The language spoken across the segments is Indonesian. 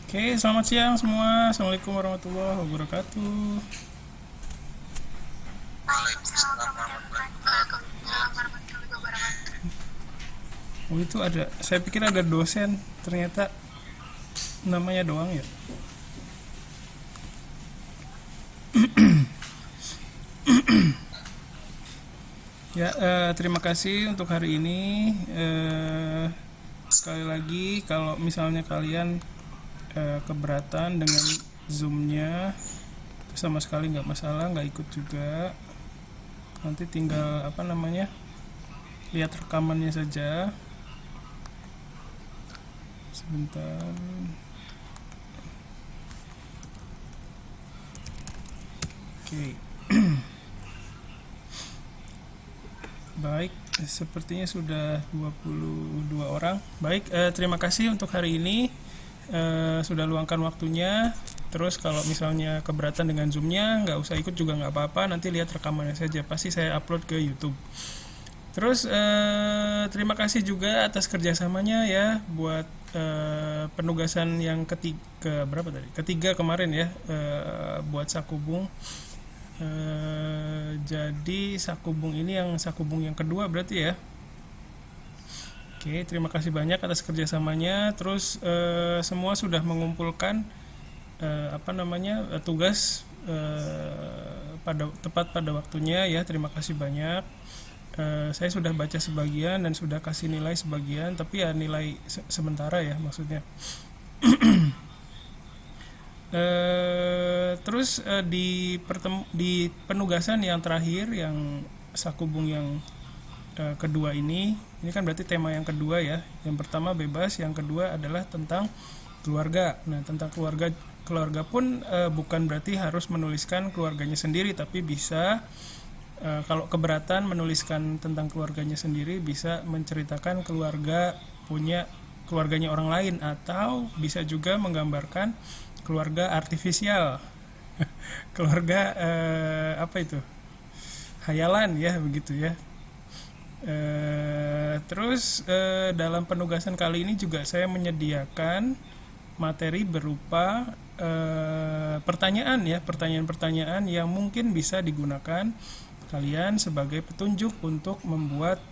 Oke, selamat siang semua. Assalamualaikum warahmatullahi wabarakatuh. Waalaikumsalam warahmatullahi wabarakatuh. Oh itu ada, saya pikir ada dosen, ternyata namanya doang ya. Ya, terima kasih untuk hari ini. Sekali lagi, kalau misalnya kalian keberatan dengan zoomnya, sama sekali nggak masalah, nggak ikut juga. Nanti tinggal apa namanya, lihat rekamannya saja. Sebentar. Oke. Baik, sepertinya sudah 22 orang. Baik, terima kasih untuk hari ini. Sudah luangkan waktunya. Terus kalau misalnya keberatan dengan zoomnya, nggak usah ikut juga nggak apa-apa. Nanti lihat rekamannya saja. Pasti saya upload ke YouTube. Terus terima kasih juga atas kerjasamanya ya buat penugasan yang ketiga berapa tadi? Ketiga kemarin ya, buat Sakubung. Jadi Sakubung ini yang Sakubung yang kedua berarti ya. Oke, terima kasih banyak atas kerjasamanya. Terus semua sudah mengumpulkan apa namanya tugas tepat pada waktunya ya. Terima kasih banyak. Saya sudah baca sebagian dan sudah kasih nilai sebagian, tapi ya nilai sementara ya maksudnya. Terus di penugasan yang terakhir yang Sakubung yang kedua ini kan berarti tema yang kedua ya. Yang pertama bebas, yang kedua adalah tentang keluarga. Nah, tentang keluarga pun bukan berarti harus menuliskan keluarganya sendiri, tapi bisa kalau keberatan menuliskan tentang keluarganya sendiri, bisa menceritakan keluarganya orang lain, atau bisa juga menggambarkan keluarga artifisial. Keluarga apa itu, hayalan ya begitu ya. Terus dalam penugasan kali ini juga saya menyediakan materi berupa pertanyaan ya, pertanyaan-pertanyaan yang mungkin bisa digunakan kalian sebagai petunjuk untuk membuat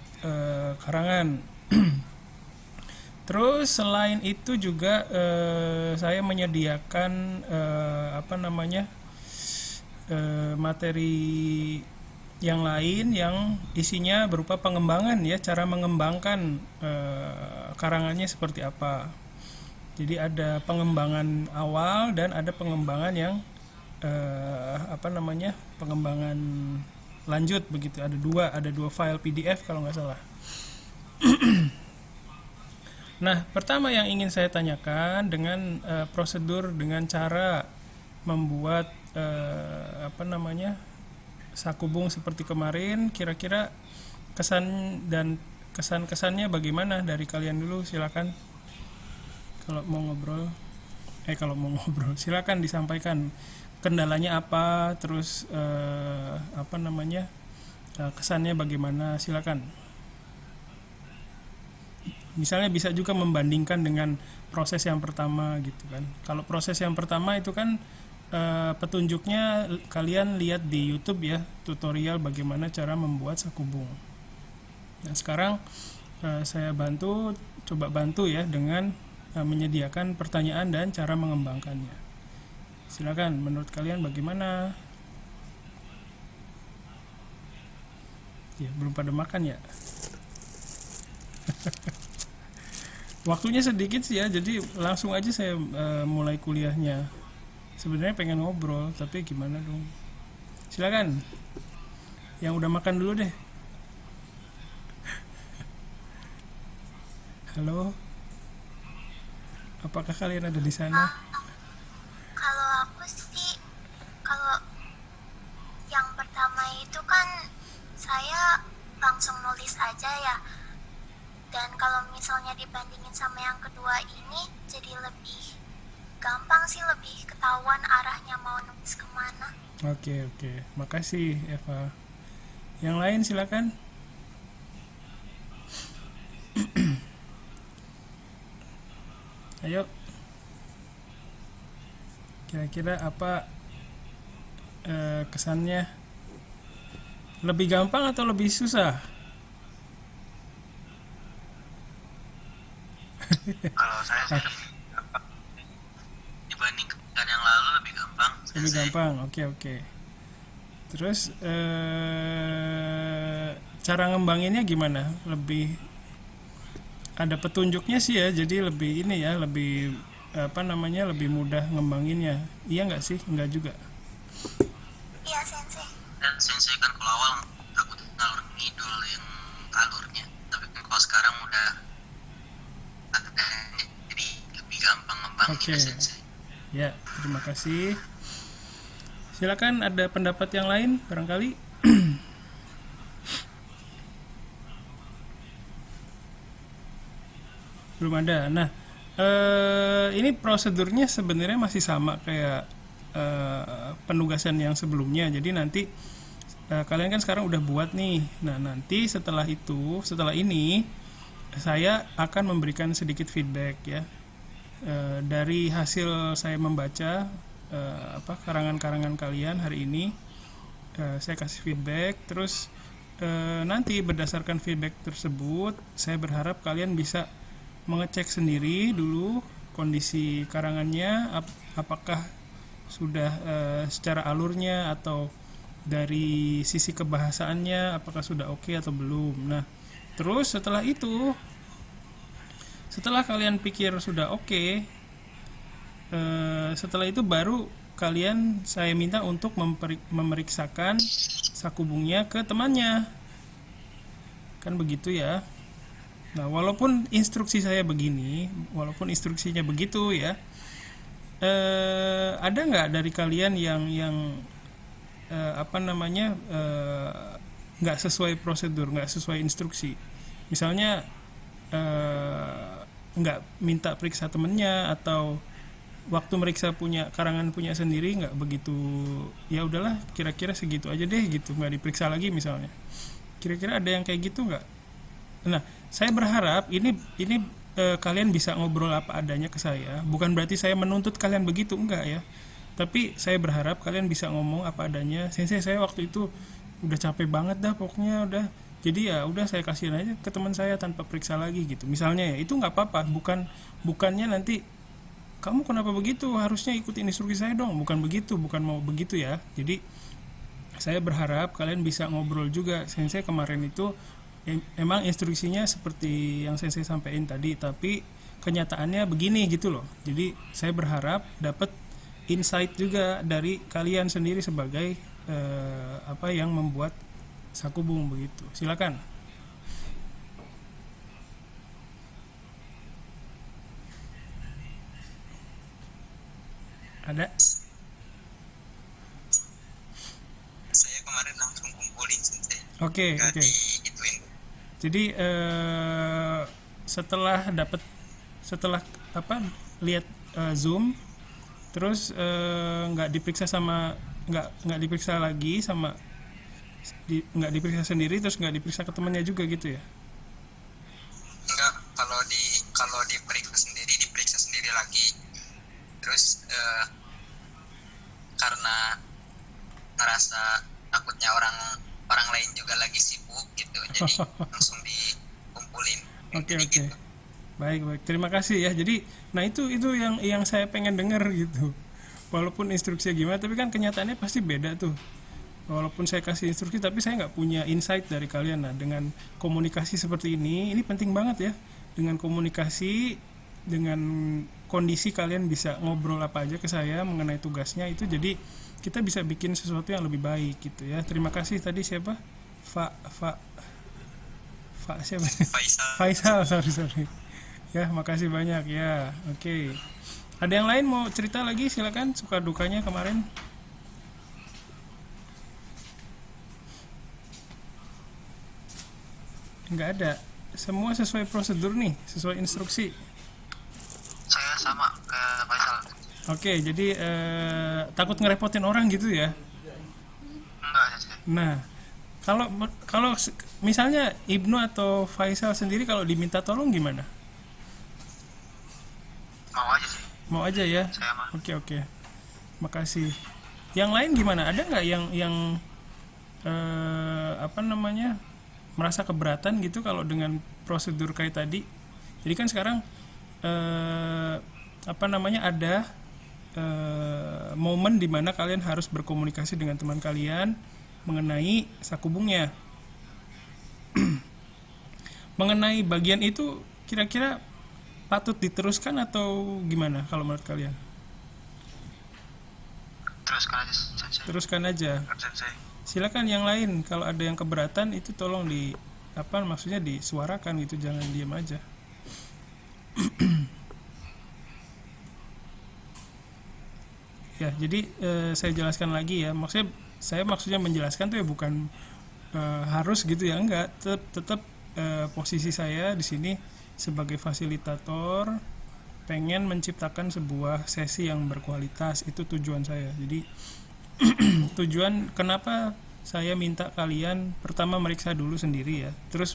karangan. Terus selain itu juga saya menyediakan apa namanya materi yang lain yang isinya berupa pengembangan ya, cara mengembangkan karangannya seperti apa. Jadi ada pengembangan awal dan ada pengembangan yang apa namanya pengembangan lanjut begitu. Ada dua file PDF kalau nggak salah. Nah, pertama yang ingin saya tanyakan dengan prosedur dengan cara membuat apa namanya Sakubung seperti kemarin, kira-kira kesan dan kesan-kesannya bagaimana dari kalian dulu? Silakan kalau mau ngobrol. Kalau mau ngobrol, silakan disampaikan kendalanya apa, terus apa namanya kesannya bagaimana, silakan. Misalnya bisa juga membandingkan dengan proses yang pertama gitu kan. Kalau proses yang pertama itu kan petunjuknya kalian lihat di YouTube ya, tutorial bagaimana cara membuat Sakubung. Nah, sekarang saya coba bantu ya dengan menyediakan pertanyaan dan cara mengembangkannya. Silakan, menurut kalian bagaimana? Ya, belum pada makan ya. Waktunya sedikit sih ya, jadi langsung aja saya mulai kuliahnya. Sebenarnya pengen ngobrol, tapi gimana dong? Silakan. Yang udah makan dulu deh. Halo, apakah kalian ada di sana? Kalau aku sih, kalau yang pertama itu kan saya langsung nulis aja ya. Dan kalau misalnya dibandingin sama yang kedua ini, jadi lebih gampang sih, lebih ketahuan arahnya mau nulis kemana. Oke, oke. Makasih, Eva. Yang lain silakan. Ayo. Kira-kira apa kesannya? Lebih gampang atau lebih susah? Kalau saya sih lebih gampang dibandingkan yang lalu, lebih gampang Lebih sensei. gampang. Oke, oke. Terus cara ngembanginnya gimana? Lebih ada petunjuknya sih ya, jadi lebih ini ya, lebih apa namanya, lebih mudah ngembanginnya. Iya nggak sih? Nggak juga. Iya, Sensei. Dan sensei kan kalau awal takut ngalur ngidul yang alurnya, tapi kan kalau sekarang udah ada, jadi lebih gampang Oke. ngembanginnya sensei. Ya, terima kasih. Silakan ada pendapat yang lain barangkali. Belum ada. Nah, ini prosedurnya sebenarnya masih sama kayak penugasan yang sebelumnya. Jadi nanti kalian kan sekarang udah buat nih. Nah, nanti setelah itu, setelah ini saya akan memberikan sedikit feedback ya. Dari hasil saya membaca karangan-karangan kalian hari ini, saya kasih feedback. Terus nanti berdasarkan feedback tersebut, saya berharap kalian bisa mengecek sendiri dulu kondisi karangannya, apakah sudah secara alurnya atau dari sisi kebahasaannya apakah sudah oke atau belum. Nah, terus setelah itu, setelah kalian pikir sudah oke, setelah itu baru kalian saya minta untuk memeriksakan sakubungnya ke temannya, kan begitu ya. Nah, walaupun instruksi saya begini, walaupun instruksinya begitu ya, ada nggak dari kalian yang nggak sesuai prosedur, nggak sesuai instruksi? Misalnya nggak minta periksa temennya, atau waktu meriksa punya karangan punya sendiri nggak begitu, ya udahlah kira-kira segitu aja deh gitu, nggak diperiksa lagi misalnya. Kira-kira ada yang kayak gitu nggak? Nah, saya berharap ini kalian bisa ngobrol apa adanya ke saya. Bukan berarti saya menuntut kalian begitu, enggak ya. Tapi saya berharap kalian bisa ngomong apa adanya. Sensei, saya waktu itu udah capek banget dah pokoknya udah. Jadi ya udah saya kasihin aja ke teman saya tanpa periksa lagi gitu. Misalnya ya, itu nggak apa-apa. Bukannya nanti kamu kenapa begitu? Harusnya ikutin instruksi saya dong. Bukan begitu, bukan mau begitu ya. Jadi saya berharap kalian bisa ngobrol juga. Sensei kemarin itu emang instruksinya seperti yang saya sampaikan tadi, tapi kenyataannya begini gitu loh. Jadi saya berharap dapat insight juga dari kalian sendiri sebagai yang membuat sakubung begitu. Silakan. Ada? Saya kemarin langsung kumpulin sensei, Oke, nggak oke. diituin. Jadi setelah lihat Zoom, terus nggak diperiksa sama nggak diperiksa lagi sama nggak diperiksa sendiri, terus nggak diperiksa ke temannya juga gitu ya? Enggak, kalau diperiksa sendiri lagi. Terus karena ngerasa takutnya orang lain juga lagi sibuk gitu, jadi langsung dikumpulin. Oke, Jadi oke. gitu. Baik, baik. Terima kasih ya. Jadi, nah itu yang saya pengen dengar gitu. Walaupun instruksinya gimana, tapi kan kenyataannya pasti beda tuh. Walaupun saya kasih instruksi, tapi saya nggak punya insight dari kalian. Nah, dengan komunikasi seperti ini penting banget ya. Dengan komunikasi, dengan kondisi kalian bisa ngobrol apa aja ke saya mengenai tugasnya itu, jadi kita bisa bikin sesuatu yang lebih baik gitu ya. Terima kasih tadi siapa? Siapa? Faisal. Faisal, sorry. Ya, makasih banyak ya. Oke. Ada yang lain mau cerita lagi? Silakan, suka dukanya kemarin. Nggak ada. Semua sesuai prosedur nih, sesuai instruksi. Saya sama ke Faisal. Oke, jadi takut ngerepotin orang gitu ya. Enggak sensei. Nah, kalau kalau misalnya Ibnu atau Faisal sendiri kalau diminta tolong gimana? Mau aja sih Mau aja ya. saya mah. Oke, oke. Makasih. Yang lain gimana? Ada nggak yang apa namanya merasa keberatan gitu kalau dengan prosedur kayak tadi? Jadi kan sekarang apa namanya ada momen di mana kalian harus berkomunikasi dengan teman kalian mengenai sakubungnya. Mengenai bagian itu kira-kira patut diteruskan atau gimana kalau menurut kalian? Teruskan aja Sensei. Teruskan aja. Sensei. Silakan yang lain kalau ada yang keberatan itu tolong di apa maksudnya disuarakan gitu, jangan diam aja. Ya, jadi saya jelaskan lagi ya. Maksudnya menjelaskan tuh ya bukan harus gitu ya, enggak. Tetap posisi saya di sini sebagai fasilitator pengen menciptakan sebuah sesi yang berkualitas, itu tujuan saya. Jadi tujuan kenapa saya minta kalian pertama meriksa dulu sendiri ya, terus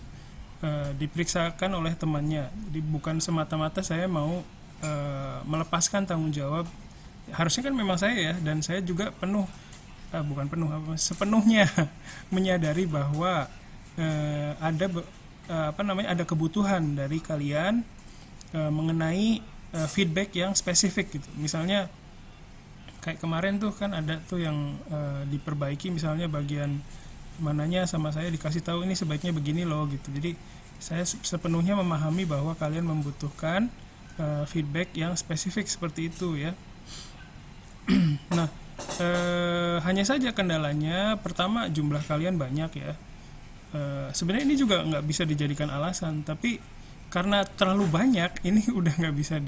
diperiksakan oleh temannya. Jadi bukan semata-mata saya mau melepaskan tanggung jawab. Harusnya kan memang saya ya, dan saya juga sepenuhnya menyadari bahwa ada kebutuhan dari kalian mengenai feedback yang spesifik gitu. Misalnya kayak kemarin tuh kan ada tuh yang diperbaiki, misalnya bagian mananya sama saya dikasih tahu ini sebaiknya begini loh gitu. Jadi saya sepenuhnya memahami bahwa kalian membutuhkan feedback yang spesifik seperti itu ya. Nah, hanya saja kendalanya pertama jumlah kalian banyak ya. Sebenarnya ini juga nggak bisa dijadikan alasan, tapi karena terlalu banyak ini udah nggak bisa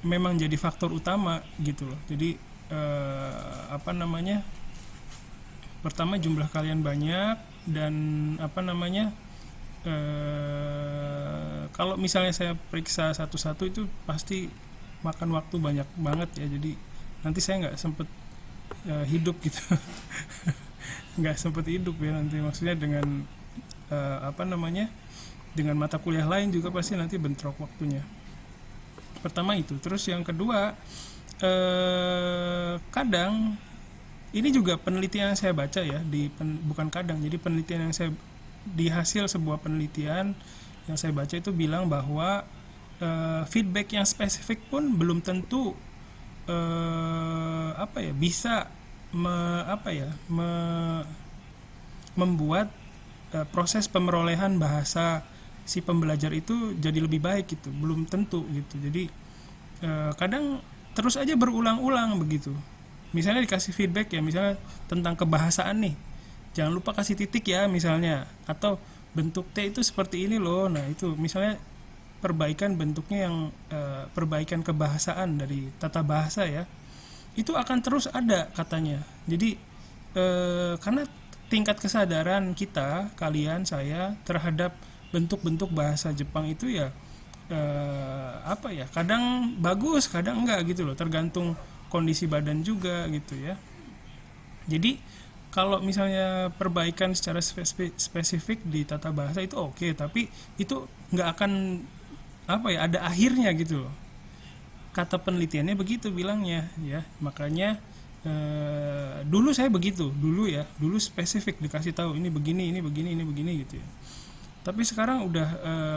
memang jadi faktor utama gitu loh. Jadi pertama jumlah kalian banyak, dan kalau misalnya saya periksa satu-satu itu pasti makan waktu banyak banget ya. Jadi nanti saya nggak sempet hidup gitu. Nggak sempet hidup ya nanti, maksudnya dengan dengan mata kuliah lain juga pasti nanti bentrok waktunya. Pertama itu. Terus yang kedua, kadang ini juga penelitian yang saya baca ya, jadi penelitian yang saya di hasil sebuah penelitian yang saya baca itu bilang bahwa feedback yang spesifik pun belum tentu bisa membuat proses pemerolehan bahasa si pembelajar itu jadi lebih baik gitu, belum tentu gitu. Jadi kadang terus aja berulang-ulang begitu. Misalnya dikasih feedback ya, misalnya tentang kebahasaan nih, jangan lupa kasih titik ya misalnya, atau bentuk T itu seperti ini loh. Nah itu misalnya perbaikan bentuknya yang perbaikan kebahasaan dari tata bahasa ya, itu akan terus ada katanya. Jadi karena tingkat kesadaran kita, kalian, saya terhadap bentuk-bentuk bahasa Jepang itu ya kadang bagus, kadang enggak gitu loh, tergantung kondisi badan juga gitu ya. Jadi kalau misalnya perbaikan secara spesifik di tata bahasa itu oke, tapi itu nggak akan ada akhirnya gitu loh. Kata penelitiannya begitu bilangnya ya. Makanya dulu saya begitu, dulu spesifik dikasih tahu ini begini gitu ya. Tapi sekarang udah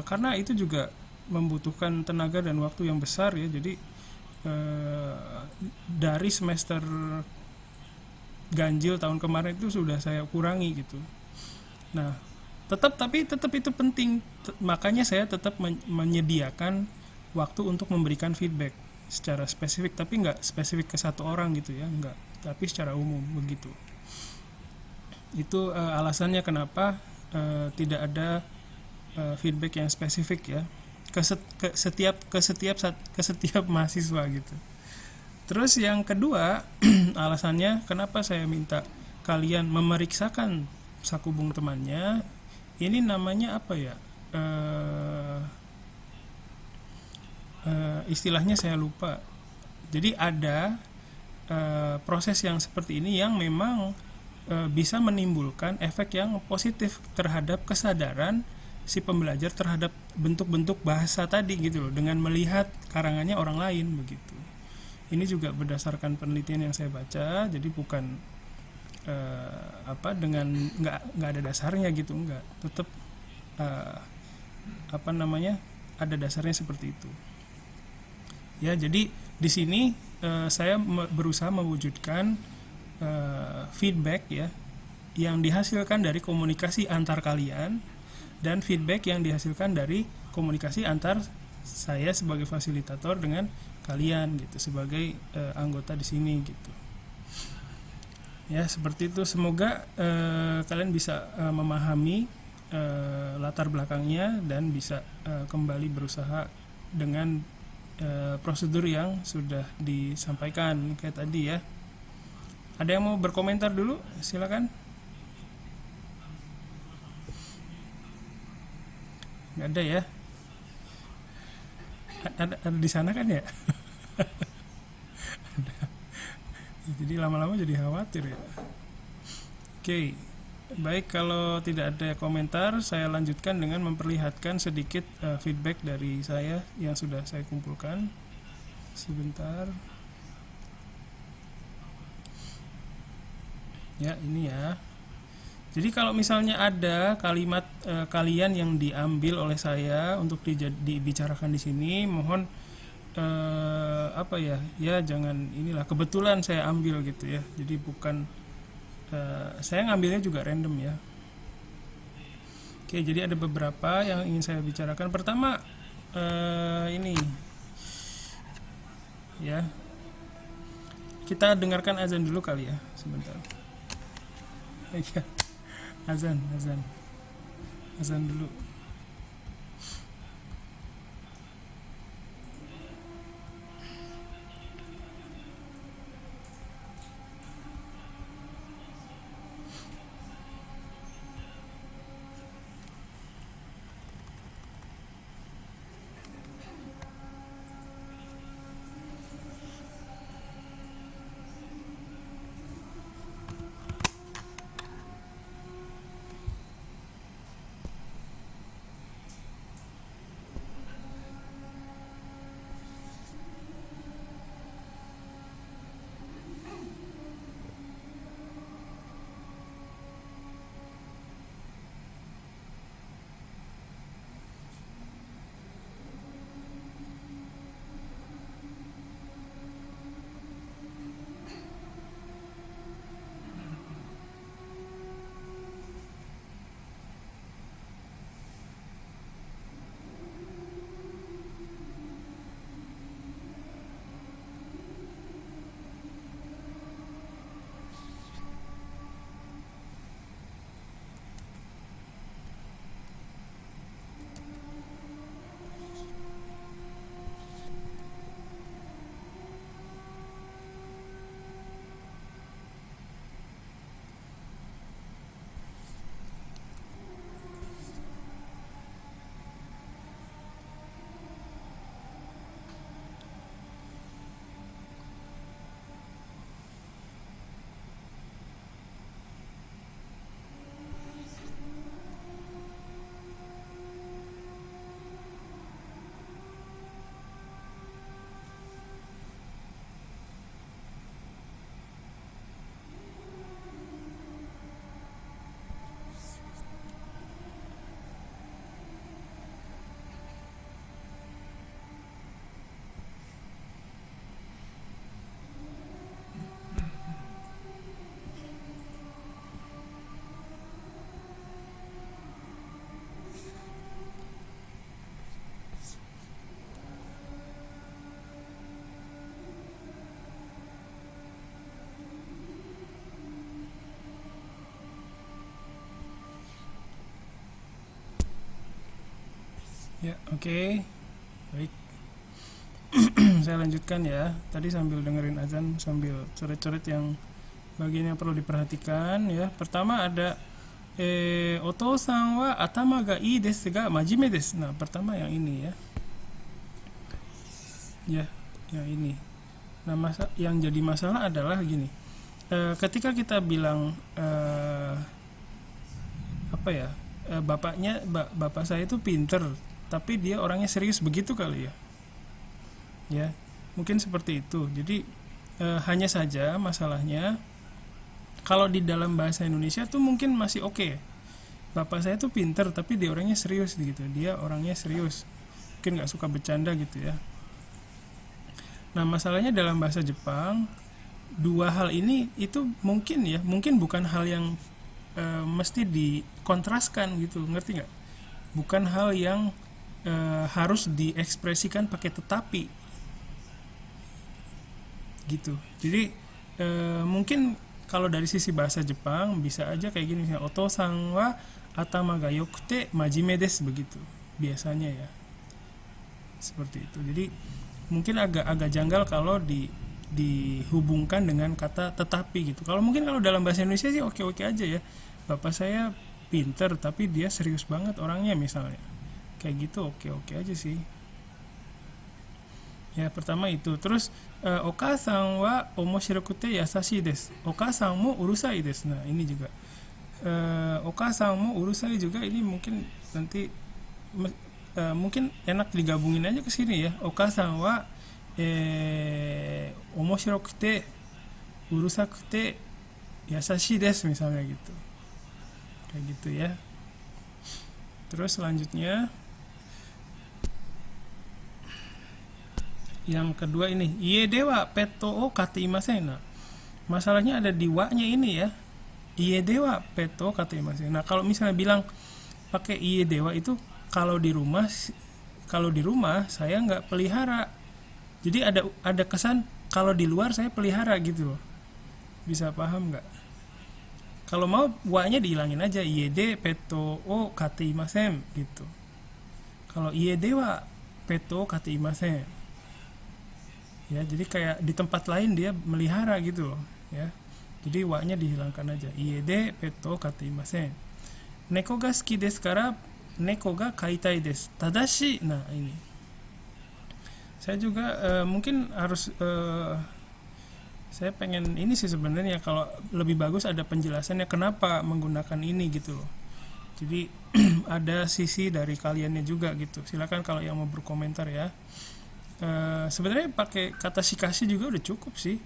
karena itu juga membutuhkan tenaga dan waktu yang besar ya. Jadi dari semester ganjil tahun kemarin itu sudah saya kurangi gitu. Nah, tapi tetap itu penting. Makanya saya tetap menyediakan waktu untuk memberikan feedback secara spesifik, tapi nggak spesifik ke satu orang gitu ya, nggak, tapi secara umum begitu. Itu alasannya kenapa tidak ada feedback yang spesifik ya ke setiap mahasiswa gitu. Terus yang kedua alasannya kenapa saya minta kalian memeriksakan sakubung temannya, ini namanya istilahnya saya lupa. Jadi ada proses yang seperti ini yang memang bisa menimbulkan efek yang positif terhadap kesadaran si pembelajar terhadap bentuk-bentuk bahasa tadi gitu loh, dengan melihat karangannya orang lain begitu. Ini juga berdasarkan penelitian yang saya baca, jadi bukan dengan nggak ada dasarnya gitu, nggak, tetap ada dasarnya seperti itu. Ya, jadi di sini saya berusaha mewujudkan feedback ya yang dihasilkan dari komunikasi antar kalian dan feedback yang dihasilkan dari komunikasi antar saya sebagai fasilitator dengan kalian gitu sebagai anggota di sini gitu. Ya, seperti itu. Semoga kalian bisa memahami latar belakangnya dan bisa kembali berusaha dengan prosedur yang sudah disampaikan kayak tadi ya. Ada yang mau berkomentar dulu? Silakan. Nggak ada ya? Ada di sana kan ya? Jadi lama-lama jadi khawatir ya. Oke, baik, kalau tidak ada komentar, saya lanjutkan dengan memperlihatkan sedikit feedback dari saya yang sudah saya kumpulkan. Sebentar. Ya, ini ya. Jadi kalau misalnya ada kalimat kalian yang diambil oleh saya untuk dibicarakan di sini, mohon ya jangan inilah kebetulan saya ambil gitu ya, jadi bukan saya ngambilnya juga random ya. Oke, jadi ada beberapa yang ingin saya bicarakan. Pertama ini ya, kita dengarkan azan dulu kali ya, sebentar. Ya, azan dulu. Ya, oke. Baik. Saya lanjutkan ya. Tadi sambil dengerin azan, sambil coret-coret yang bagian yang perlu diperhatikan ya. Pertama ada oto-san wa atama ga ii desu ga majime desu. Nah, pertama yang ini ya. Ya, yang ini. Nah, yang jadi masalah adalah gini. Ketika kita bilang bapak saya itu pinter, tapi dia orangnya serius begitu kali ya. Ya. Mungkin seperti itu. Jadi hanya saja masalahnya kalau di dalam bahasa Indonesia tuh mungkin masih oke. Bapak saya tuh pinter tapi dia orangnya serius gitu. Dia orangnya serius. Mungkin nggak suka bercanda gitu ya. Nah, masalahnya dalam bahasa Jepang dua hal ini itu mungkin bukan hal yang mesti dikontraskan gitu, ngerti nggak? Bukan hal yang harus diekspresikan pakai tetapi gitu. Jadi mungkin kalau dari sisi bahasa Jepang bisa aja kayak gini, misalnya oto-san wa atama ga yokute majime desu begitu biasanya ya, seperti itu. Jadi mungkin agak janggal kalau dihubungkan dengan kata tetapi gitu. Kalau dalam bahasa Indonesia sih oke aja ya. Bapak saya pinter tapi dia serius banget orangnya misalnya, kayak gitu oke aja sih. Ya, pertama itu. Terus oka-san wa omoshirokute yasashi desu. Oka-san mo urusai desu. Nah, ini juga. Oka-san mo urusai juga ini mungkin nanti mungkin enak digabungin aja ke sini ya. Oka-san wa omoshirokute urusakute yasashi desu misalnya gitu. Kayak gitu ya. Terus selanjutnya yang kedua ini, iie dewa petto o kate imasen. Nah, masalahnya ada di wa-nya ini ya. Iie dewa petto o kate imasen. Nah, kalau misalnya bilang pakai iie dewa itu kalau di rumah saya nggak pelihara. Jadi ada kesan kalau di luar saya pelihara gitu loh. Bisa paham nggak? Kalau mau wa-nya dihilangin aja, iie de petto o kate imasen gitu. Kalau iie dewa petto o kate imasen. Ya, jadi kayak di tempat lain dia melihara gitu loh ya. Jadi wa-nya dihilangkan aja. Iie de petto kate imasen. Neko ga suki desu kara neko ga kaitai desu. Tadashi. Nah, ini. Saya juga mungkin harus saya pengen ini sih sebenarnya, kalau lebih bagus ada penjelasannya kenapa menggunakan ini gitu loh. Jadi ada sisi dari kaliannya juga gitu. Silakan kalau yang mau berkomentar ya. Sebenarnya pakai kata shikashi juga udah cukup sih.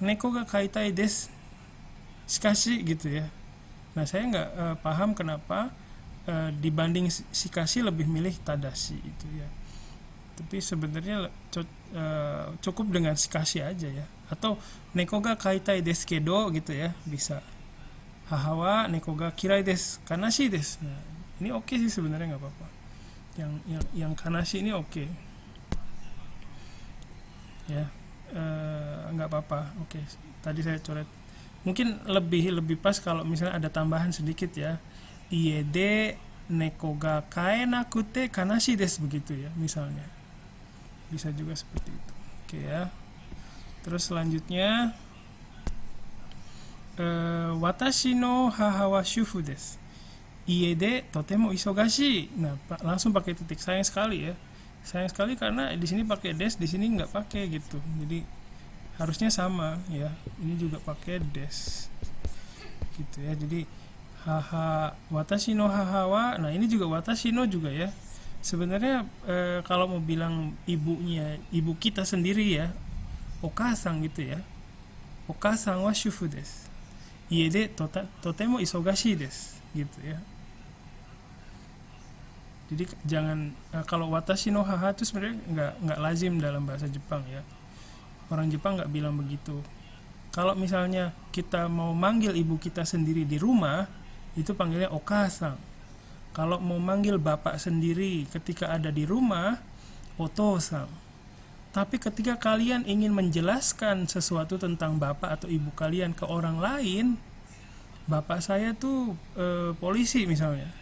Neko ga kaitai desu shikashi gitu ya. Nah, saya nggak paham kenapa dibanding shikashi lebih milih tadashi itu ya. Tapi sebenarnya cukup dengan shikashi aja ya. Atau neko ga kaitai desu kedo gitu ya, bisa. Hahawa neko ga kirai desu kanashi desu. Nah, ini oke sih sebenarnya, nggak apa-apa. Yang kanashi ini oke. Ya, nggak apa-apa. Oke, tadi saya coret. Mungkin lebih pas kalau misalnya ada tambahan sedikit ya. Iie de neko ga kaenakute kanashi desu begitu ya, misalnya. Bisa juga seperti itu. Oke ya. Terus selanjutnya watashi no haha wa shufu desu. Iie de totemo isogashi. Nah, langsung pakai titik, sayang sekali ya. Sayang sekali karena di sini pakai des, di sini nggak pakai gitu. Jadi harusnya sama ya. Ini juga pakai des. Gitu ya. Jadi haha watashi no haha wa. Nah, ini juga watashi no juga ya. Sebenarnya kalau mau bilang ibu kita sendiri ya, oka-san gitu ya. Oka-san wa shufu desu. Iie de totemo isogashi desu gitu ya. Jadi jangan kalau watashi no haha itu sebenarnya nggak lazim dalam bahasa Jepang ya. Orang Jepang nggak bilang begitu. Kalau misalnya kita mau manggil ibu kita sendiri di rumah, itu panggilnya oka-san. Kalau mau manggil bapak sendiri ketika ada di rumah, oto-san. Tapi ketika kalian ingin menjelaskan sesuatu tentang bapak atau ibu kalian ke orang lain, bapak saya tuh polisi misalnya.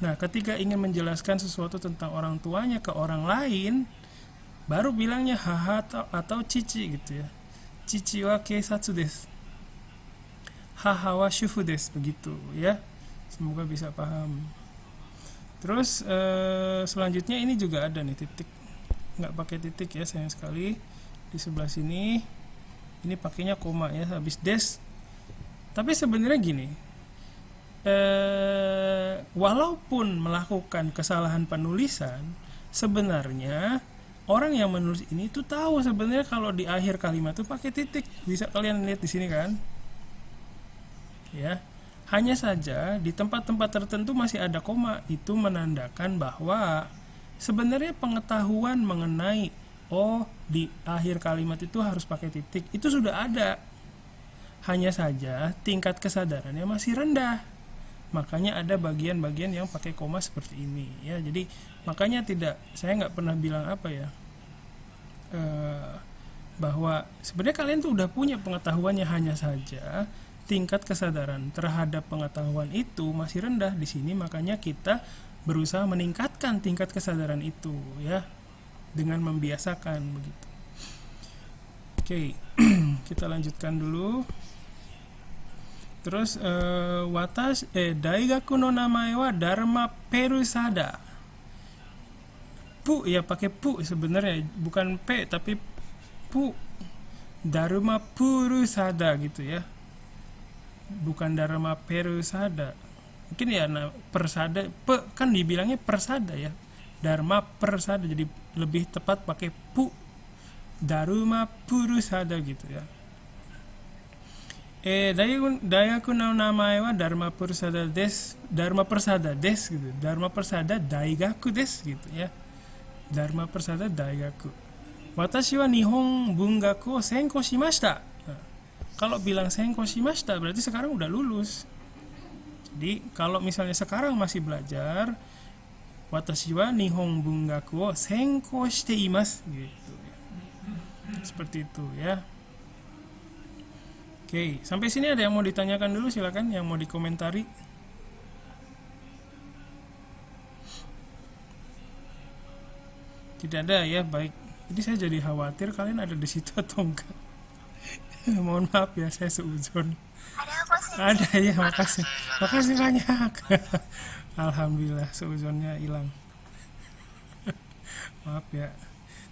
Nah, ketika ingin menjelaskan sesuatu tentang orang tuanya ke orang lain, baru bilangnya haha atau cici gitu ya. Cici wa keisatsu desu. Haha wa shufu desu begitu ya. Semoga bisa paham. Terus selanjutnya ini juga ada nih titik. Nggak pakai titik ya, sayang sekali. Di sebelah sini ini pakainya koma ya, habis des. Tapi sebenarnya gini, walaupun melakukan kesalahan penulisan, sebenarnya orang yang menulis ini tuh tahu sebenarnya kalau di akhir kalimat tuh pakai titik. Bisa kalian lihat di sini kan? Ya. Hanya saja di tempat-tempat tertentu masih ada koma. Itu menandakan bahwa sebenarnya pengetahuan mengenai di akhir kalimat itu harus pakai titik itu sudah ada. Hanya saja tingkat kesadarannya masih rendah. Makanya ada bagian-bagian yang pakai koma seperti ini ya. Jadi makanya saya nggak pernah bilang apa ya, bahwa sebenarnya kalian tuh udah punya pengetahuannya, hanya saja tingkat kesadaran terhadap pengetahuan itu masih rendah di sini. Makanya kita berusaha meningkatkan tingkat kesadaran itu ya dengan membiasakan begitu. Oke, kita lanjutkan dulu. Terus daigaku no namae wa Dharma Perusada. Pu ya pakai pu sebenarnya, bukan p tapi pu. Dharma Purusada gitu ya. Bukan Dharma Perusada. Mungkin ya persada kan dibilangnya persada ya. Dharma persada, jadi lebih tepat pakai pu. Dharma Purusada gitu ya. Dayaku no namae wa Dharma Persada des. Dharma Persada des gitu. Dharma Persada Daigaku des gitu ya. Dharma Persada Daigaku. Watashi wa Nihon Bungaku o senko shimashita. Kalau bilang senko shimashita berarti sekarang udah lulus. Jadi kalau misalnya sekarang masih belajar, watashi wa Nihon Bungaku o senko shite imasu gitu. Seperti itu ya. Oke, sampai sini ada yang mau ditanyakan dulu, silakan yang mau dikomentari. Tidak ada ya, baik. Jadi saya jadi khawatir kalian ada di situ atau enggak. Mohon maaf ya, saya seuzon. Ada kok sih. Ada ya, makasih. Makasih banyak. Alhamdulillah seuzonnya hilang. Maaf ya.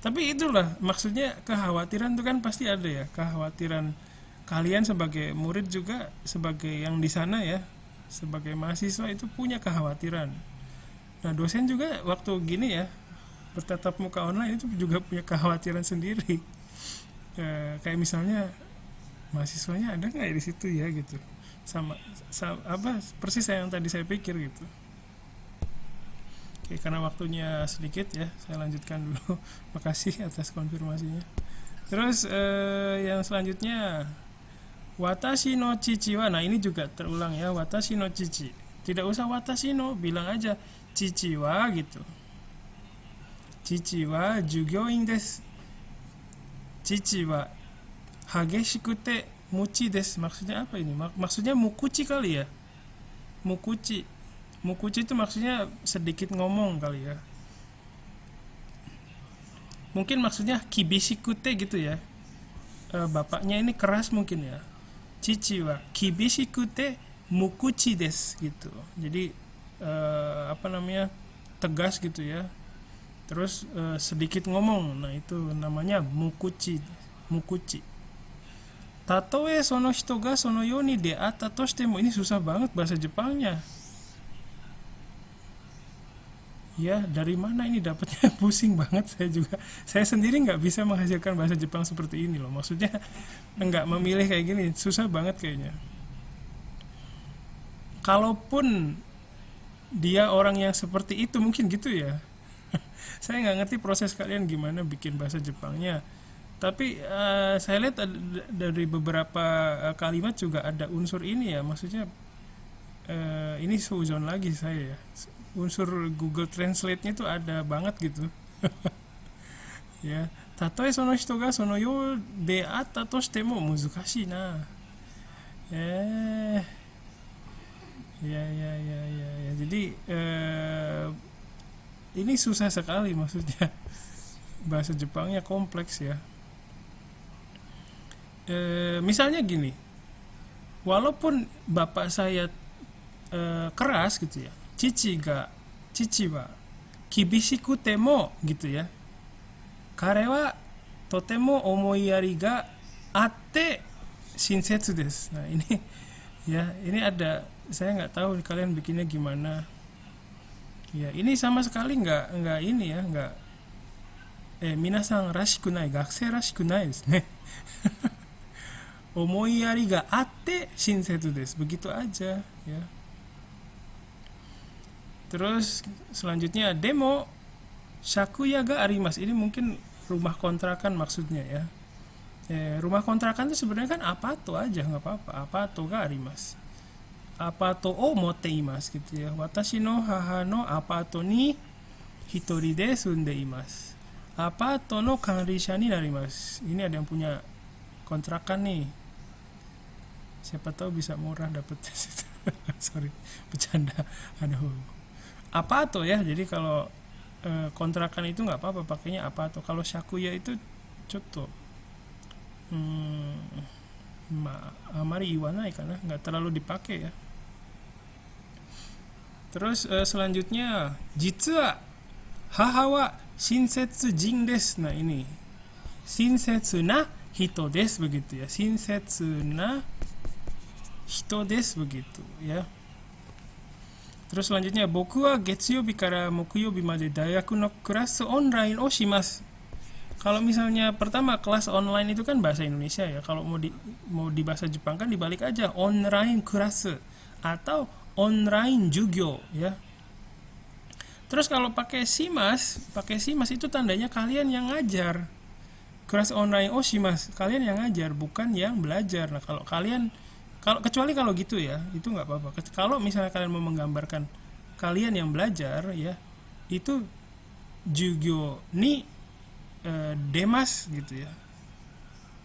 Tapi itulah maksudnya, kekhawatiran itu kan pasti ada ya, kekhawatiran kalian sebagai murid juga, sebagai yang di sana ya, sebagai mahasiswa itu punya kekhawatiran. Nah dosen juga waktu gini ya, bertatap muka online itu juga punya kekhawatiran sendiri. Kayak misalnya mahasiswanya ada nggak ya di situ ya gitu, sama apa persis yang tadi saya pikir gitu. Oke, karena waktunya sedikit ya, saya lanjutkan dulu. Makasih atas konfirmasinya. Terus yang selanjutnya, watashi no chichi wa, nah ini juga terulang ya, watashi no chichi. Tidak usah watashi no, bilang aja chichi wa gitu. Chichi wa jugyoin desu. Chichi wa hageshikute muchi desu. Maksudnya apa ini? Maksudnya mukuchi kali ya. Mukuchi itu maksudnya sedikit ngomong kali ya. Mungkin maksudnya kibishikute gitu ya. Bapaknya ini keras mungkin ya. Chichi wa kibishikute mukuchi desu gitu. Jadi tegas gitu ya. Terus sedikit ngomong. Nah itu namanya mukuchi. Tatoe sono hito ga sono yoni de atta to shitemo. Ini susah banget bahasa Jepangnya. Ya, dari mana ini dapatnya? Pusing banget saya sendiri nggak bisa menghasilkan bahasa Jepang seperti ini loh. Maksudnya nggak memilih kayak gini, susah banget kayaknya. Kalaupun dia orang yang seperti itu mungkin gitu ya. Saya nggak ngerti proses kalian gimana bikin bahasa Jepangnya. Tapi saya lihat dari beberapa kalimat juga ada unsur ini ya. Maksudnya ini seuzon lagi saya ya. Unsur Google Translate-nya itu ada banget gitu. Ya, tatoe sono hito ga sono yo de atta to shitemo muzukashii na. Ya. Jadi ini susah sekali maksudnya. Bahasa Jepangnya kompleks ya. Misalnya gini. Walaupun bapak saya keras gitu ya. Chichi wa kibishikute mo gitu ya. Kare wa totemo omoiyari ga atte shinsetsu desu. Nah ini ya, ini ada, saya nggak tahu kalian bikinnya gimana. Ya ini sama sekali nggak ini ya, minasan rashikunai, gakusei rashikunai desu ne. Omoiyari ga atte shinsetsu desu. Begitu aja ya. Terus selanjutnya demo shakuya ga arimasu. Ini mungkin rumah kontrakan maksudnya ya. Rumah kontrakan itu sebenarnya kan apato aja, nggak apa-apa. Apato ga arimasu. Apato o motteimasu gitu ya. Watashi no haha no apato ni hitori de sundeimasu. Apato no kanrisha ni narimasu. Ini ada yang punya kontrakan nih. Siapa tahu bisa murah dapetnya situ. Sorry, bercanda. Aduh. Apato ya. Jadi kalau kontrakan itu nggak apa-apa pakainya apato. Kalau shakuya itu cotto amari iwanai karena nggak terlalu dipakai ya. Terus selanjutnya jitsu wa haha wa shinsetsu jin desu. Nah ini shinsetsu na hito desu begitu ya. Shinsetsu na hito desu begitu ya. Terus selanjutnya boku wa getsuyobi kara mokuyobi made daigaku no kurasu online o shimasu. Kalau misalnya pertama kelas online itu kan bahasa Indonesia ya. Kalau mau di bahasa Jepang kan dibalik aja online kurasu atau online jugyo ya. Terus kalau pakai shimas itu tandanya kalian yang ngajar. Kelas online o shimasu, kalian yang ngajar bukan yang belajar. Nah, kecuali kalau gitu ya, itu nggak apa-apa. Kalau misalnya kalian mau menggambarkan kalian yang belajar ya, itu jugyo ni demas gitu ya.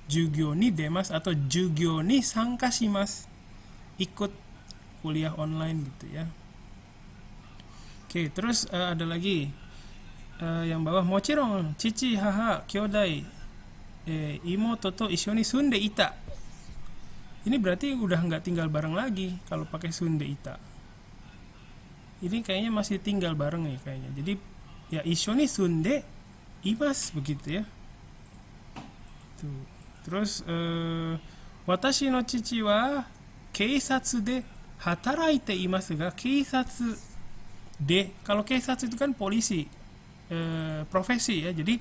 Jugyo ni demas atau jugyo ni sanka shimasu. Ikut kuliah online gitu ya. Oke, terus ada lagi yang bawah mochiron chichi haha kyodai imoto to issho ni sunde ita. Ini berarti udah nggak tinggal bareng lagi kalau pakai sunde ita. Ini kayaknya masih tinggal bareng nih kayaknya. Jadi ya issho ni sunde imas begitu ya. Tuh. Terus watashi no chichi wa keisatsu de hataraite imasu ga keisatsu de. Kalau keisatsu itu kan polisi, profesi ya. Jadi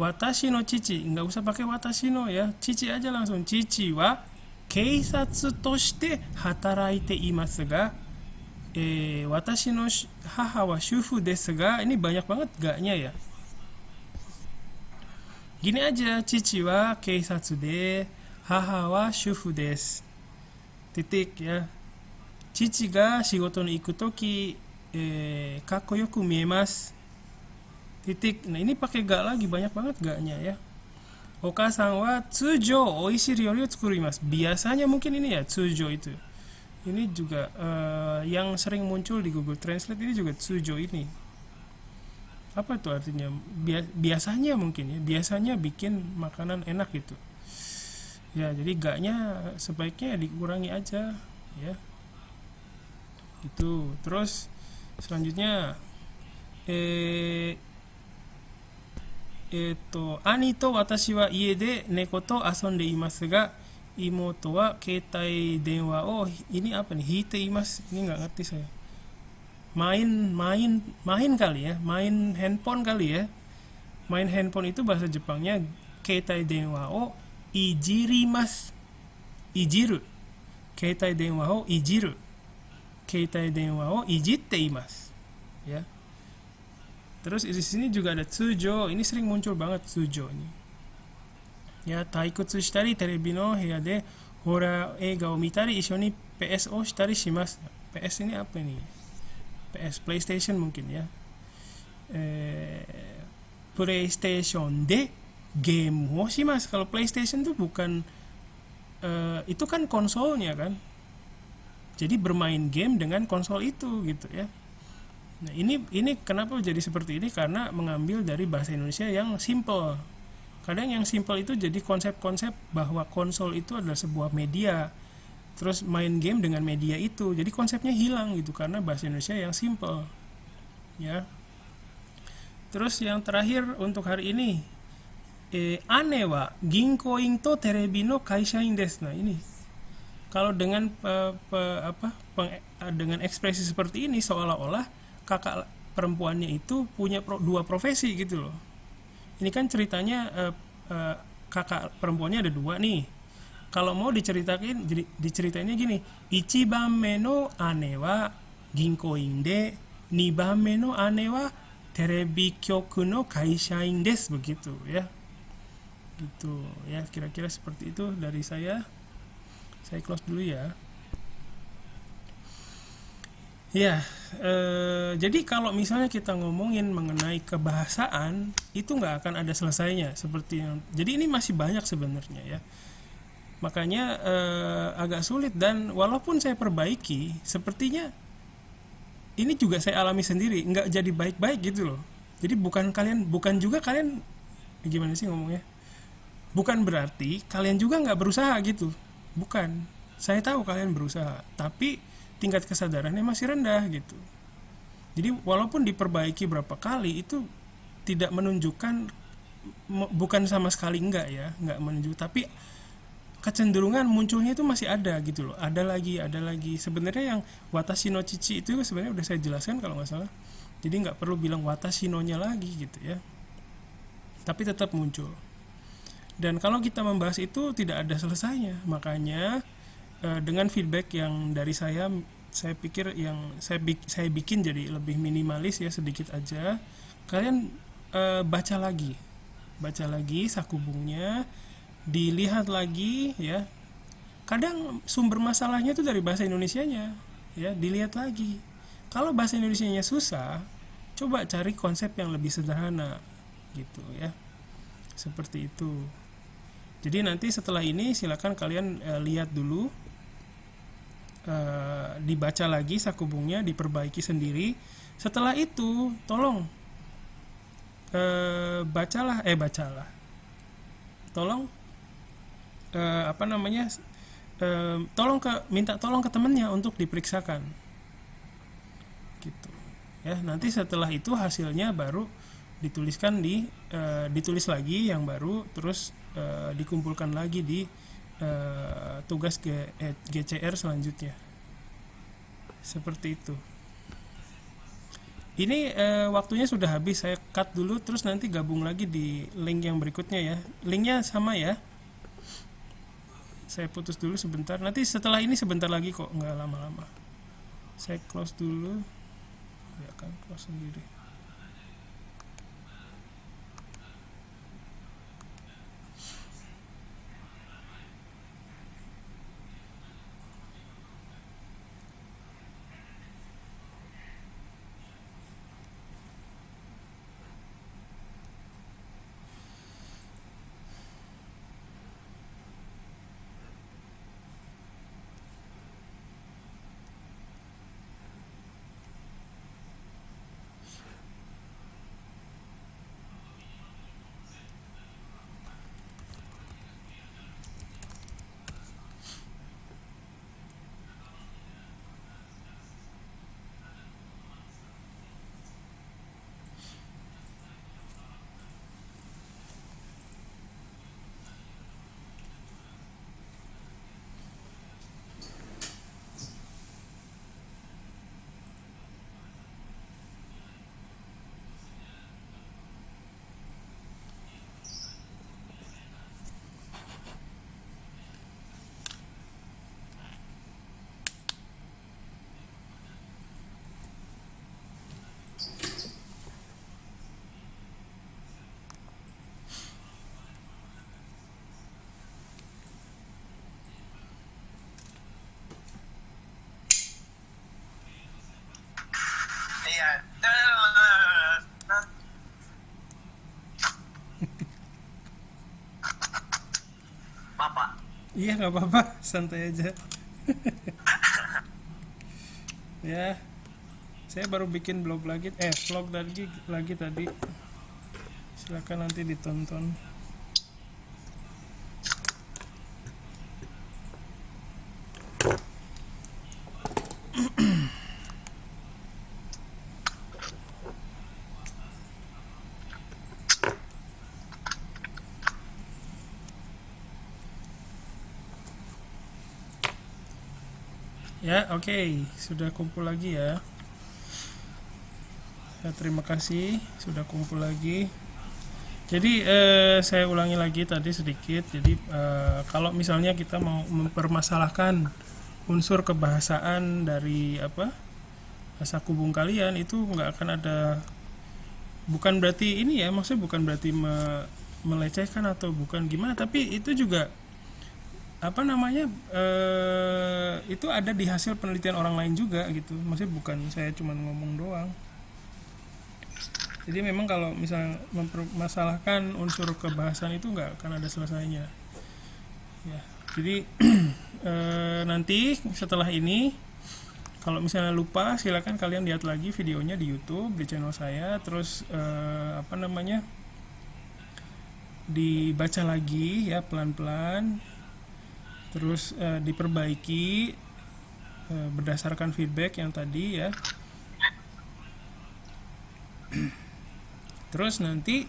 watashi no chichi nggak usah pakai watashi no ya. Chichi aja langsung. Chichi wa keisatsu toshite hataraite imasu ga watashi no haha wa shufu desu ga. Ini banyak banget gaknya ya. Gini aja, chichi wa keisatsu de haha wa shufu desu. Titik ya. Chichi ga shigoto ni iku toki kakkoyoku miemasu. Titik. Nah, ini pakai ga lagi, banyak banget gaknya ya. Okasan wa tsujo oishii ryori o tsukurimasu. Biasanya mungkin ini ya tsujo itu. Ini juga yang sering muncul di Google Translate ini juga tsujo ini. Apa itu artinya? Biasanya mungkin ya. Biasanya bikin makanan enak gitu. Ya, jadi gaknya sebaiknya dikurangi aja ya. Itu. Terus selanjutnya ani to watashi wa ie de neko to asonde imasu ga imoto wa keitai denwa o ini apa nih hite imasu. Ini nggak ngerti saya. Main kali ya, main handphone kali ya. Main handphone itu bahasa Jepangnya keitai denwa o ijirimasu. Ijiru. Keitai denwa o ijiru. Keitai denwa o ijitte imasu. Ya. Terus di sini juga ada tsujo. Ini sering muncul banget tsujo ini. Ya, taikutsu shitari terebi no heya de horror eiga o mitari issho ni PS o shitari shimasu. PS ini apa ini? PS PlayStation mungkin ya. PlayStation de game o shimasu. Kalau PlayStation tuh bukan itu kan konsolnya kan. Jadi bermain game dengan konsol itu gitu ya. Nah, ini kenapa jadi seperti ini? Karena mengambil dari bahasa Indonesia yang simple. Kadang yang simple itu jadi konsep-konsep bahwa konsol itu adalah sebuah media. Terus main game dengan media itu. Jadi konsepnya hilang gitu karena bahasa Indonesia yang simple. Ya. Terus yang terakhir untuk hari ini, ane wa ginkoin to terebi no kaishain desu. Nah, ini. Kalau dengan dengan ekspresi seperti ini seolah-olah kakak perempuannya itu punya dua profesi gitu loh. ini kan ceritanya kakak perempuannya ada dua nih. Kalau mau diceritainnya gini, ichibanme no ane wa ginkoin de, nibanme no ane wa terebi kyoku no kaishain desu, begitu ya. Gitu ya, kira-kira seperti itu dari saya. Saya close dulu ya. Ya, jadi kalau misalnya kita ngomongin mengenai kebahasaan, itu nggak akan ada selesainya seperti yang. Jadi ini masih banyak sebenarnya ya. Makanya agak sulit, dan walaupun saya perbaiki, sepertinya ini juga saya alami sendiri, nggak jadi baik-baik gitu loh. Jadi bukan juga kalian, gimana sih ngomongnya? Bukan berarti kalian juga nggak berusaha gitu. Bukan. Saya tahu kalian berusaha, tapi tingkat kesadarannya masih rendah gitu. Jadi walaupun diperbaiki berapa kali, itu tidak menunjukkan, bukan sama sekali enggak ya, enggak menunjuk, tapi kecenderungan munculnya itu masih ada gitu loh. Ada lagi. Sebenarnya yang watashi no chichi itu sebenarnya udah saya jelaskan kalau nggak salah. Jadi nggak perlu bilang watashi no-nya lagi gitu ya. Tapi tetap muncul. Dan kalau kita membahas itu tidak ada selesainya. Makanya dengan feedback yang dari saya pikir yang saya bikin jadi lebih minimalis ya, sedikit aja. Kalian baca lagi sakubungnya, dilihat lagi ya. Kadang sumber masalahnya itu dari bahasa Indonesianya ya, dilihat lagi. Kalau bahasa Indonesianya susah, coba cari konsep yang lebih sederhana gitu ya, seperti itu. Jadi nanti setelah ini silakan kalian lihat dulu, dibaca lagi sakubungnya, diperbaiki sendiri. Setelah itu tolong bacalah tolong minta tolong ke temannya untuk diperiksakan gitu ya. Nanti setelah itu hasilnya baru ditulis lagi yang baru, terus dikumpulkan lagi di tugas GCR selanjutnya, seperti itu. Ini waktunya sudah habis, saya cut dulu, terus nanti gabung lagi di link yang berikutnya ya. Linknya sama ya, saya putus dulu sebentar, nanti setelah ini sebentar lagi kok, nggak lama-lama. Saya close dulu, ya akan close sendiri. Bapak. Iya, nggak apa-apa, santai aja. Ya, saya baru bikin vlog lagi tadi. Silakan nanti ditonton. Ya, oke, sudah kumpul lagi ya. Ya, terima kasih sudah kumpul lagi. Jadi saya ulangi lagi tadi sedikit. Jadi kalau misalnya kita mau mempermasalahkan unsur kebahasaan dari sakubung kalian, itu nggak akan ada, bukan berarti ini ya, maksudnya bukan berarti melecehkan atau bukan gimana, tapi itu juga itu ada di hasil penelitian orang lain juga gitu, maksudnya bukan saya cuma ngomong doang. Jadi memang kalau misalnya mempermasalahkan unsur kebahasaan itu nggak akan ada selesainya ya. Jadi nanti setelah ini kalau misalnya lupa, silakan kalian lihat lagi videonya di YouTube, di channel saya, terus dibaca lagi ya pelan-pelan, terus diperbaiki berdasarkan feedback yang tadi ya. Terus nanti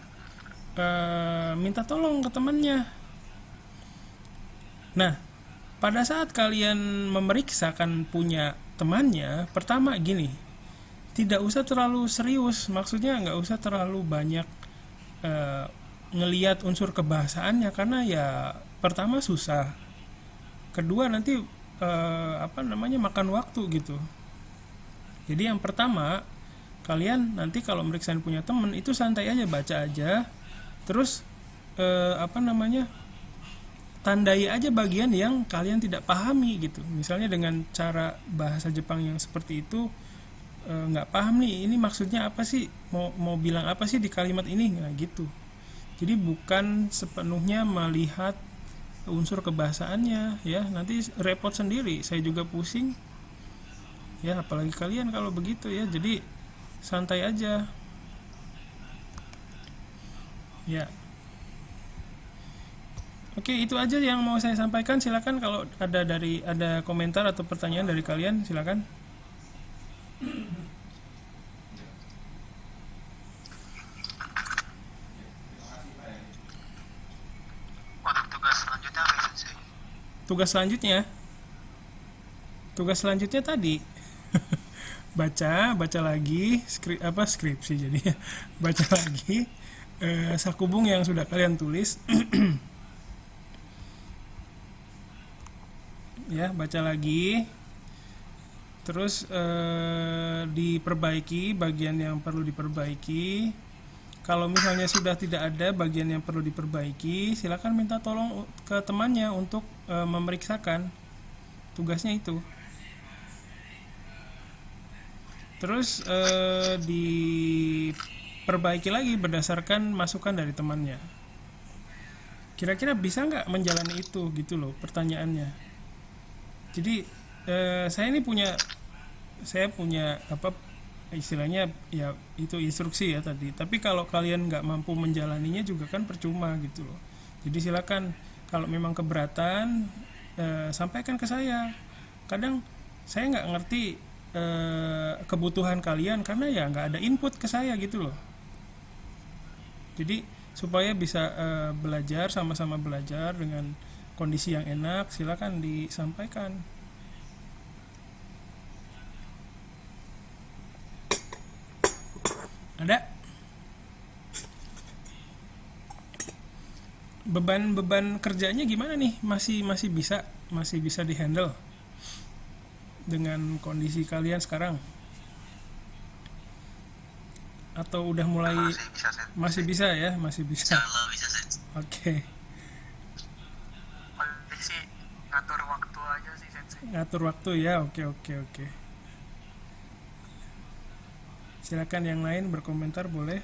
minta tolong ke temannya. Nah, pada saat kalian memeriksakan punya temannya, pertama gini, tidak usah terlalu serius, maksudnya nggak usah terlalu banyak ngelihat unsur kebahasaannya, karena ya pertama susah, kedua nanti makan waktu gitu. Jadi yang pertama, kalian nanti kalau meriksain punya temen itu santai aja, baca aja, terus tandai aja bagian yang kalian tidak pahami gitu. Misalnya dengan cara bahasa Jepang yang seperti itu, nggak paham nih, ini maksudnya apa sih, mau bilang apa sih di kalimat ini, nah gitu. Jadi bukan sepenuhnya melihat unsur kebahasaannya ya, nanti repot sendiri, saya juga pusing ya, apalagi kalian kalau begitu ya. Jadi santai aja ya. Oke, itu aja yang mau saya sampaikan. Silakan kalau ada komentar atau pertanyaan dari kalian, silakan. Untuk tugas selanjutnya apa ya, Sensei? Tugas selanjutnya tadi baca lagi skripsi jadi baca lagi sakubung yang sudah kalian tulis ya, baca lagi, terus diperbaiki bagian yang perlu diperbaiki. Kalau misalnya sudah tidak ada bagian yang perlu diperbaiki, silakan minta tolong ke temannya untuk memeriksakan, tugasnya itu. Terus diperbaiki lagi berdasarkan masukan dari temannya. Kira-kira bisa nggak menjalani itu gitu loh pertanyaannya. Jadi saya punya istilahnya ya, itu instruksi ya tadi. Tapi kalau kalian nggak mampu menjalaninya juga kan percuma gitu loh. Jadi silakan kalau memang keberatan sampaikan ke saya. Kadang saya nggak ngerti kebutuhan kalian karena ya nggak ada input ke saya gitu loh. Jadi supaya bisa belajar, sama-sama belajar dengan kondisi yang enak, silakan disampaikan. Ada beban kerjanya gimana nih? Masih bisa dihandle dengan kondisi kalian sekarang, atau udah mulai masih bisa ya? Masih bisa. Insyaallah bisa, Sensei. Oke. Paling sih ngatur waktu aja sih, Sensei. Ngatur waktu ya. Oke. Silakan yang lain berkomentar, boleh.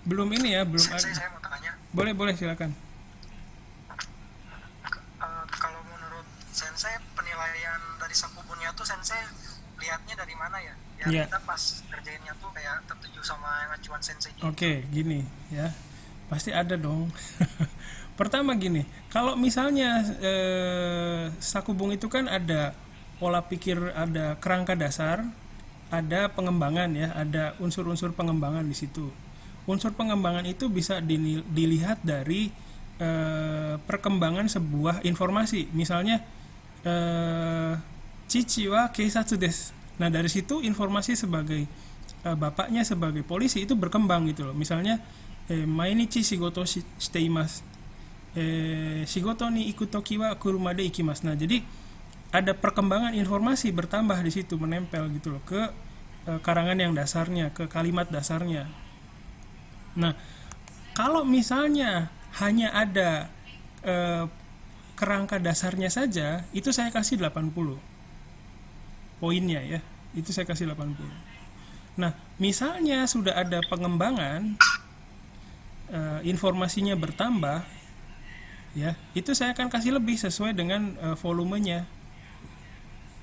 Belum ini ya, belum Sensei, ada. saya mau tanya, Boleh silakan. kalau menurut Sensei penilaian dari sakubunnya tuh Sensei lihatnya dari mana ya? Biar Iya. kita pas kerjainnya tuh kayak tertuju sama acuan Sensei gitu. Oke, gini ya. Pasti ada dong. Pertama gini, kalau misalnya sakubung itu kan ada pola pikir, ada kerangka dasar, ada pengembangan ya, ada unsur-unsur pengembangan di situ. Unsur pengembangan itu bisa dilihat dari perkembangan sebuah informasi. Misalnya Chichi wa keisatsu desu. Nah, dari situ informasi sebagai bapaknya sebagai polisi itu berkembang gitu loh. Misalnya mainichi shigoto shite imasu, shigoto ni iku toki wa kuruma de ikimasu. Nah, jadi ada perkembangan informasi bertambah di situ, menempel gitu loh ke karangan yang dasarnya, ke kalimat dasarnya. Nah, kalau misalnya hanya ada kerangka dasarnya saja, itu saya kasih 80 poinnya ya, itu saya kasih 80. Nah, misalnya sudah ada pengembangan, informasinya bertambah ya, itu saya akan kasih lebih sesuai dengan volumenya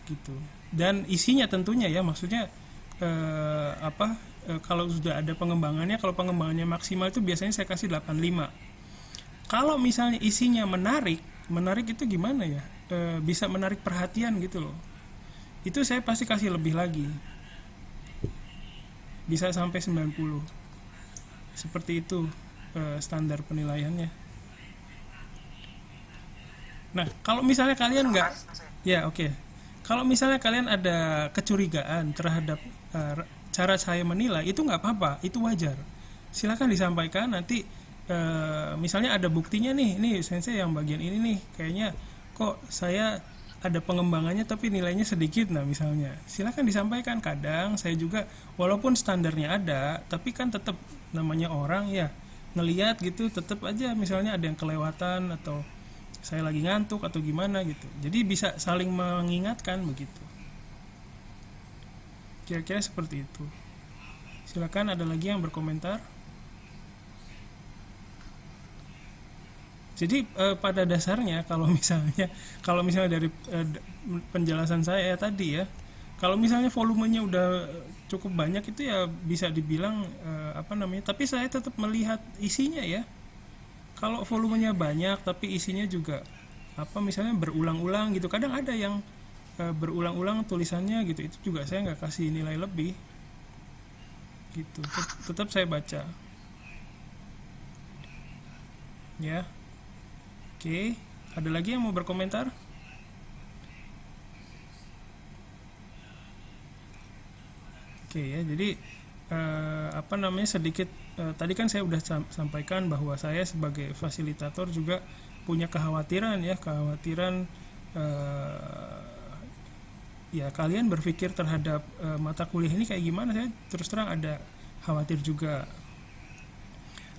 gitu, dan isinya tentunya ya, maksudnya kalau sudah ada pengembangannya, kalau pengembangannya maksimal itu biasanya saya kasih 85. Kalau misalnya isinya menarik itu gimana ya, bisa menarik perhatian gitu loh, itu saya pasti kasih lebih lagi, bisa sampai 90. Seperti itu standar penilaiannya. Nah, kalau misalnya kalian nggak, ya oke. Kalau misalnya kalian ada kecurigaan terhadap cara saya menilai, itu nggak apa-apa, itu wajar. Silakan disampaikan, nanti misalnya ada buktinya nih sensei yang bagian ini nih, kayaknya kok saya ada pengembangannya tapi nilainya sedikit, nah misalnya silakan disampaikan. Kadang saya juga walaupun standarnya ada, tapi kan tetap namanya orang ya, ngelihat gitu, tetap aja misalnya ada yang kelewatan atau saya lagi ngantuk atau gimana gitu, jadi bisa saling mengingatkan begitu. Kira-kira seperti itu. Silakan, ada lagi yang berkomentar. Jadi pada dasarnya kalau misalnya dari penjelasan saya tadi ya, kalau misalnya volumenya udah cukup banyak itu ya bisa dibilang tapi saya tetap melihat isinya ya. Kalau volumenya banyak tapi isinya juga misalnya berulang-ulang gitu, kadang ada yang berulang-ulang tulisannya gitu, itu juga saya nggak kasih nilai lebih gitu, tetap saya baca ya. Oke, ada lagi yang mau berkomentar? Oke ya, jadi sedikit tadi kan saya udah sampaikan bahwa saya sebagai fasilitator juga punya kekhawatiran ya kalian berpikir terhadap mata kuliah ini kayak gimana. Saya terus terang ada khawatir juga.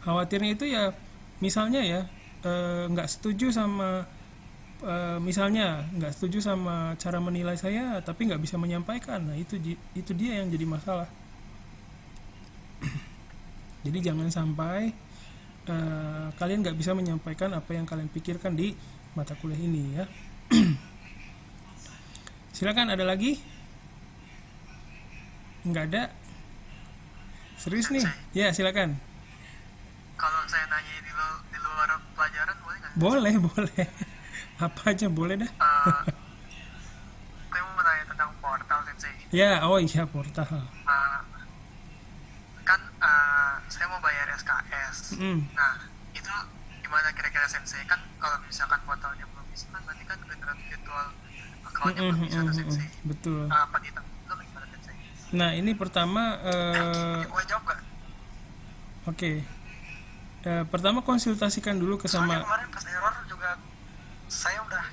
Khawatirnya itu ya misalnya ya nggak setuju sama cara menilai saya tapi nggak bisa menyampaikan. Nah itu dia yang jadi masalah. Jadi jangan sampai kalian nggak bisa menyampaikan apa yang kalian pikirkan di mata kuliah ini ya. Silakan, ada lagi? Nggak ada? Serius nih? Ya silakan. Kalau saya nanya di luar pelajaran boleh nggak? Boleh. Apa aja boleh dah. Saya mau tanya tentang portal sensei. Ya, iya portal. Kan saya mau bayar SKS. Nah itu gimana kira-kira sensei? Kan kalau misalkan portalnya belum bisa, kan berarti kan generate virtual accountnya belum bisa tuh sensei. Betul. Apa kita belum gimana sensei? Nah ini pertama Boleh jawab nggak? Oke. Pertama konsultasikan dulu ke Soalnya sama. kemarin pas error juga saya udah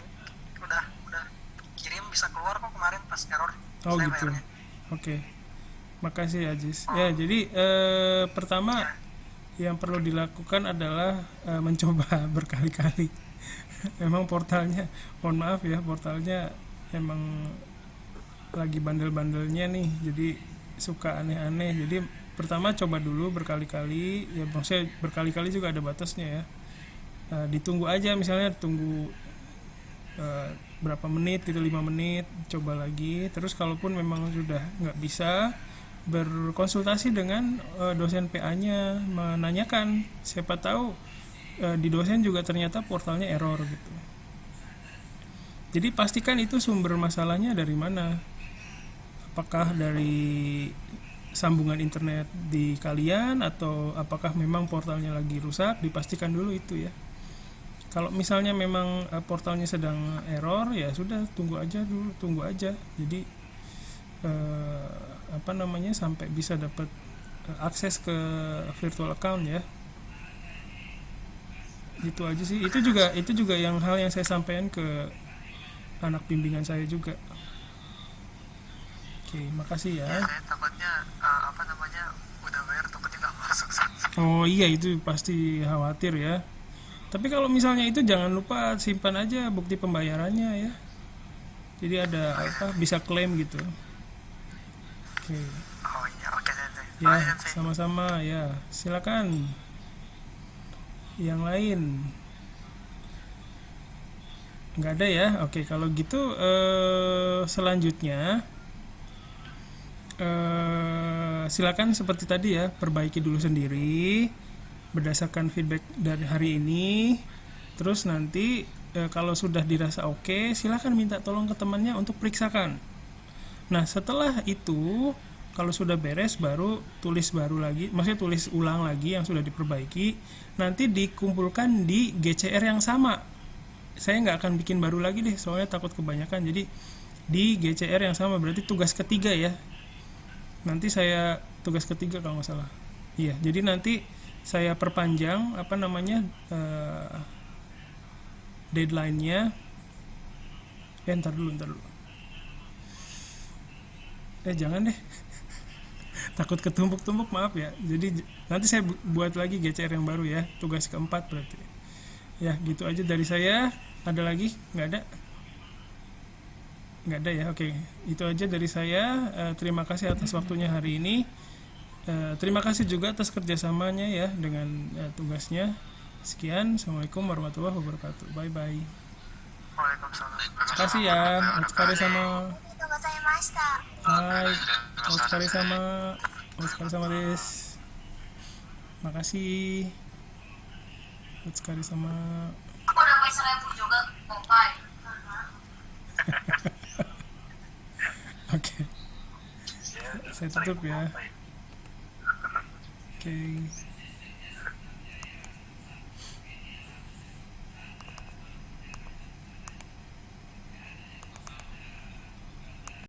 kirim bisa keluar kok kemarin pas error. Oh saya gitu. bayarnya. Oke. Makasih Ajis. Ya, jadi pertama yang perlu dilakukan adalah mencoba berkali-kali. Emang portalnya, mohon maaf ya, portalnya emang lagi bandel-bandelnya nih, jadi suka aneh-aneh. Jadi pertama coba dulu berkali-kali, ya maksudnya berkali-kali juga ada batasnya ya. Ditunggu aja, misalnya tunggu berapa menit gitu, 5 menit, coba lagi. Terus kalaupun memang sudah nggak bisa, berkonsultasi dengan dosen PA-nya, menanyakan, siapa tahu di dosen juga ternyata portalnya error gitu. Jadi pastikan itu sumber masalahnya dari mana. Apakah dari sambungan internet di kalian atau apakah memang portalnya lagi rusak, dipastikan dulu itu ya. Kalau misalnya memang portalnya sedang error, ya sudah tunggu aja. Jadi sampai bisa dapat akses ke virtual account ya. Itu aja sih. Itu juga yang hal yang saya sampaikan ke anak bimbingan saya juga. Oke, makasih ya. Saya takutnya udah bayar takutnya nggak masuk. Oh iya, itu pasti khawatir ya. Tapi kalau misalnya itu jangan lupa simpan aja bukti pembayarannya ya. Jadi ada bisa klaim gitu. Oke. Oh iya, oke Sensei. Ya, Makasih, Sensei. sama-sama ya. Silakan. Yang lain. Nggak ada ya. Oke, kalau gitu selanjutnya silakan seperti tadi ya, perbaiki dulu sendiri berdasarkan feedback dari hari ini. Terus nanti kalau sudah dirasa oke, silakan minta tolong ke temannya untuk periksakan. Nah, setelah itu kalau sudah beres baru tulis baru lagi, maksudnya tulis ulang lagi yang sudah diperbaiki, nanti dikumpulkan di GCR yang sama. Saya nggak akan bikin baru lagi deh, soalnya takut kebanyakan. Jadi di GCR yang sama, berarti tugas ketiga ya. Nanti saya tugas ketiga kalau nggak salah. Iya, jadi nanti saya perpanjang deadline-nya. Ntar dulu. Jangan deh. Takut ketumpuk-tumpuk, maaf ya. Jadi nanti saya buat lagi GCR yang baru ya. Tugas keempat berarti. Ya, gitu aja dari saya. Ada lagi? Nggak ada? Nggak ada ya, oke. Itu aja dari saya. Terima kasih atas waktunya hari ini. Terima kasih juga atas kerjasamanya ya dengan tugasnya. Sekian, Assalamualaikum warahmatullahi wabarakatuh. Bye bye. Waalaikumsalam. Terima kasih ya. Otsukare sama. ありがとうございました。 Hai. Otsukare sama des. Makasih. Otsukare sama. Aku dapat 1.000 juga Popeye. Oke. Saya tutup ya. Oke.